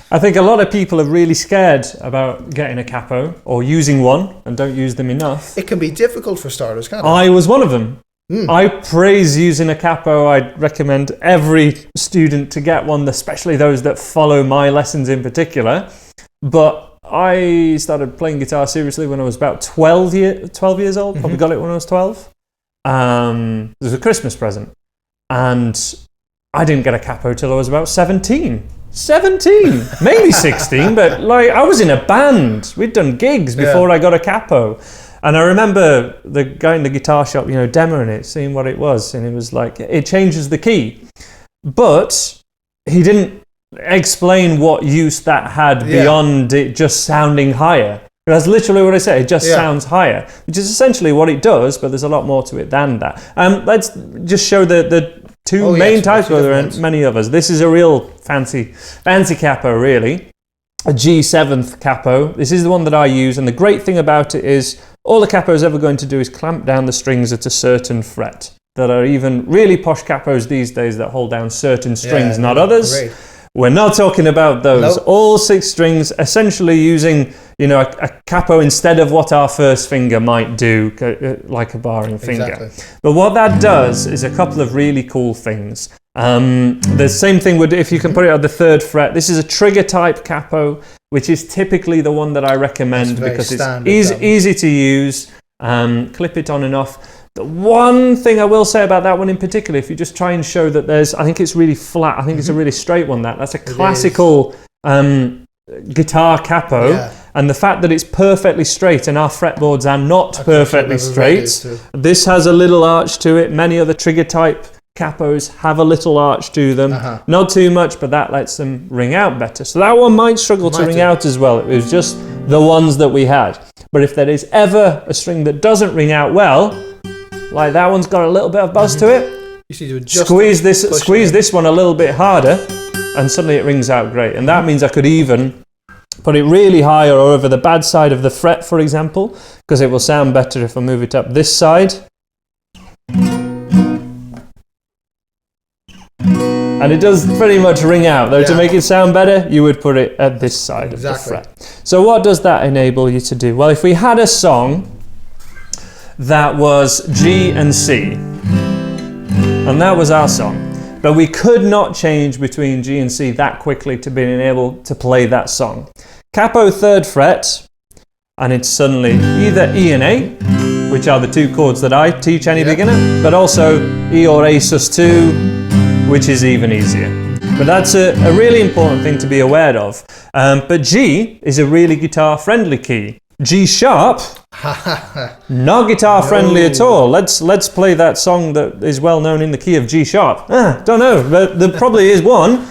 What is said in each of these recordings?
I think a lot of people are really scared about getting a capo or using one and don't use them enough. It can be difficult for starters, can't it? I was one of them. I praise using a capo. I'd recommend every student to get one, especially those that follow my lessons in particular. But I started playing guitar seriously when I was about 12 years old. Probably got it when I was 12. It was a Christmas present. And I didn't get a capo till I was about 17. 17, maybe 16, but like I was in a band. We'd done gigs before I got a capo. And I remember the guy in the guitar shop, demoing it, seeing what it was. And it was like, it changes the key. But he didn't explain what use that had beyond it just sounding higher. That's literally what I said. It just sounds higher, which is essentially what it does, but there's a lot more to it than that. Let's just show the two main types, but there are many others. This is a real fancy capo, really. A G7th capo. This is the one that I use, and the great thing about it is all the capo is ever going to do is clamp down the strings at a certain fret. There are even really posh capos these days that hold down certain strings, not others. Great. We're not talking about those. Nope. All 6 strings, essentially using, a capo instead of what our first finger might do, like a barring finger. Exactly. But what that does is a couple of really cool things. The same thing would, if you can put it at the 3rd fret. This is a trigger type capo, which is typically the one that I recommend because it's easy to use. Clip it on and off. The one thing I will say about that one in particular, if you just try and show that I think it's really flat. I think it's a really straight one. That's a classical guitar capo. And the fact that it's perfectly straight and our fretboards are not perfectly straight. This has a little arch to it. Many other trigger type capos have a little arch to them. Not too much, but that lets them ring out better. So that one might struggle to ring out as well. It was just the ones that we had. But if there is ever a string that doesn't ring out well, like that one's got a little bit of buzz to it, you need to adjust squeeze this one a little bit harder, and suddenly it rings out great. And that means I could even put it really high or over the bad side of the fret, for example, because it will sound better if I move it up this side. And it does pretty much ring out. Though to make it sound better, you would put it at this side of the fret. So what does that enable you to do? Well, if we had a song that was G and C, and that was our song, but we could not change between G and C that quickly to being able to play that song. Capo 3rd fret, and it's suddenly either E and A, which are the 2 chords that I teach any beginner, but also E or A sus2, which is even easier. But that's a really important thing to be aware of. But G is a really guitar-friendly key. G sharp, not guitar friendly at all. Let's play that song that is well known in the key of G sharp. Don't know, but there probably is one.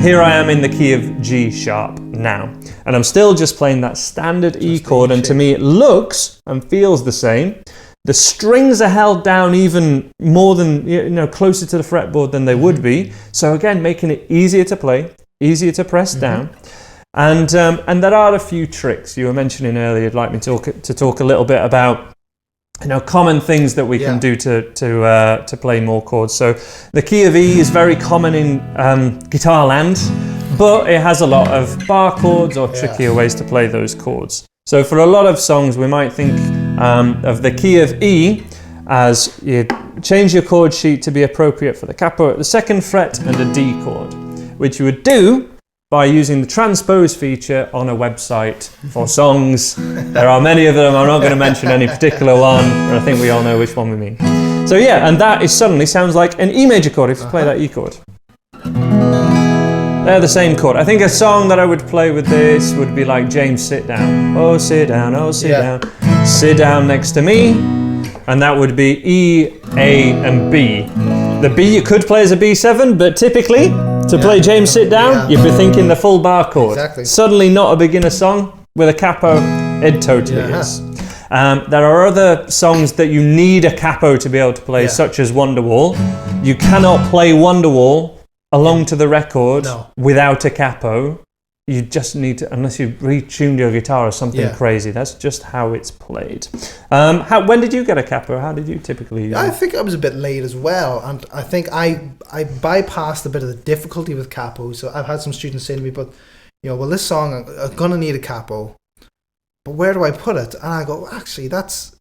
Here I am in the key of G sharp now, and I'm still just playing that standard E chord, and to me it looks and feels the same. The strings are held down even more than, closer to the fretboard than they would be. So again, making it easier to play, easier to press down. And there are a few tricks you were mentioning earlier. You'd like me to talk a little bit about, common things that we can do to play more chords. So the key of E is very common in guitar land, but it has a lot of bar chords or trickier ways to play those chords. So for a lot of songs, we might think of the key of E as you change your chord sheet to be appropriate for the capo at the 2nd fret and a D chord, which you would do by using the transpose feature on a website for songs. There are many of them. I'm not going to mention any particular one, but I think we all know which one we mean. So and that suddenly sounds like an E major chord if you play that E chord. They're the same chord. I think a song that I would play with this would be like James Sit Down. Oh, sit down, oh, sit down. Sit down next to me. And that would be E, A, and B. The B you could play as a B7, but typically, to play James Sit Down, you'd be thinking the full bar chord. Exactly. Suddenly not a beginner song. With a capo, it totally is. There are other songs that you need a capo to be able to play, such as Wonderwall. You cannot play Wonderwall along to the record without a capo. You just need to, unless you've retuned your guitar or something crazy. That's just how it's played. When did you get a capo? How did you typically use it? I think I was a bit late as well, and I think I bypassed a bit of the difficulty with capo. So I've had some students say to me, but well, this song, I'm going to need a capo, but where do I put it? And I go, actually, that's,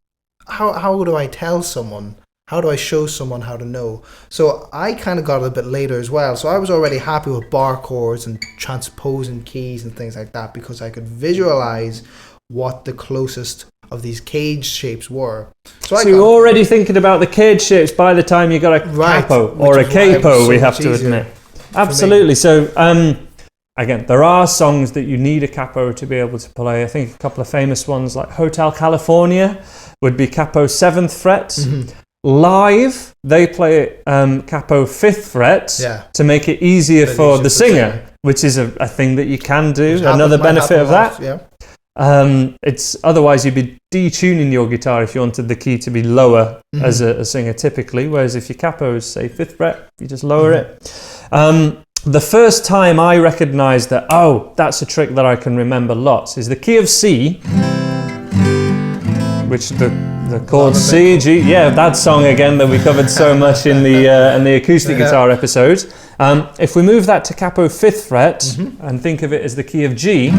how do I tell someone? How do I show someone how to know? So I kind of got it a bit later as well. So I was already happy with bar chords and transposing keys and things like that, because I could visualize what the closest of these cage shapes were. So you're already thinking about the cage shapes by the time you got a capo or a capo, we have to admit. Absolutely. So again, there are songs that you need a capo to be able to play. I think a couple of famous ones like Hotel California would be capo 7th fret. Mm-hmm. Live, they play capo 5th fret to make it easier for the singer, which is a thing that you can do. Another benefit of that. It's otherwise you'd be detuning your guitar if you wanted the key to be lower as a singer typically, whereas if your capo is say 5th fret, you just lower it. The first time I recognised that, that's a trick that I can remember lots, is the key of C, which the chord C, G, that song again that we covered so much in the acoustic guitar episode. If we move that to capo 5th fret and think of it as the key of G,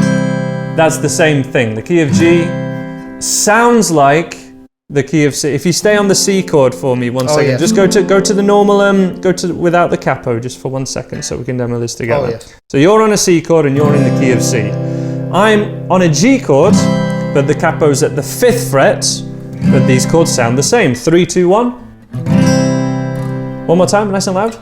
that's the same thing. The key of G sounds like the key of C. If you stay on the C chord for me 1 second, just go to the normal, without the capo just for 1 second so we can demo this together. So you're on a C chord and you're in the key of C. I'm on a G chord, but the capo's at the 5th fret, but these chords sound the same. 3, 2, 1. One more time, nice and loud.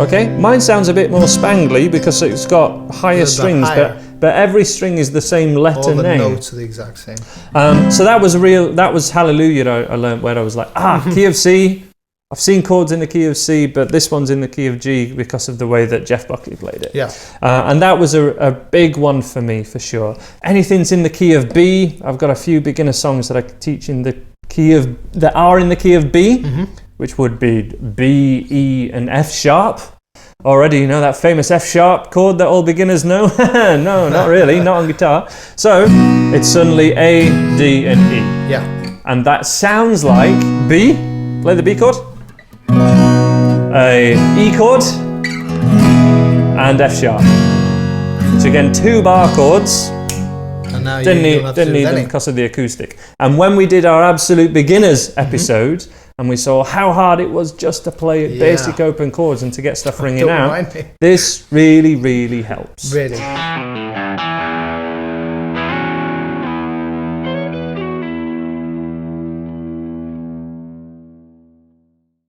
Okay, mine sounds a bit more spangly because it's got higher strings, but every string is the same letter name. All the notes are the exact same. So that was Hallelujah I learned, where I was like, key of C. I've seen chords in the key of C, but this one's in the key of G because of the way that Jeff Buckley played it. Yeah. And that was a big one for me, for sure. Anything's in the key of B. I've got a few beginner songs that I teach in the key of, that are in the key of B, which would be B, E, and F sharp. Already, you know that famous F sharp chord that all beginners know? No, not really, not on guitar. So it's suddenly A, D, and E. Yeah. And that sounds like B. Play the B chord. A E chord. And F sharp. So again, 2 bar chords. And now didn't need them because of the acoustic. And when we did our absolute beginners episode, and we saw how hard it was just to play basic open chords and to get stuff ringing out, this really, really helps. Really.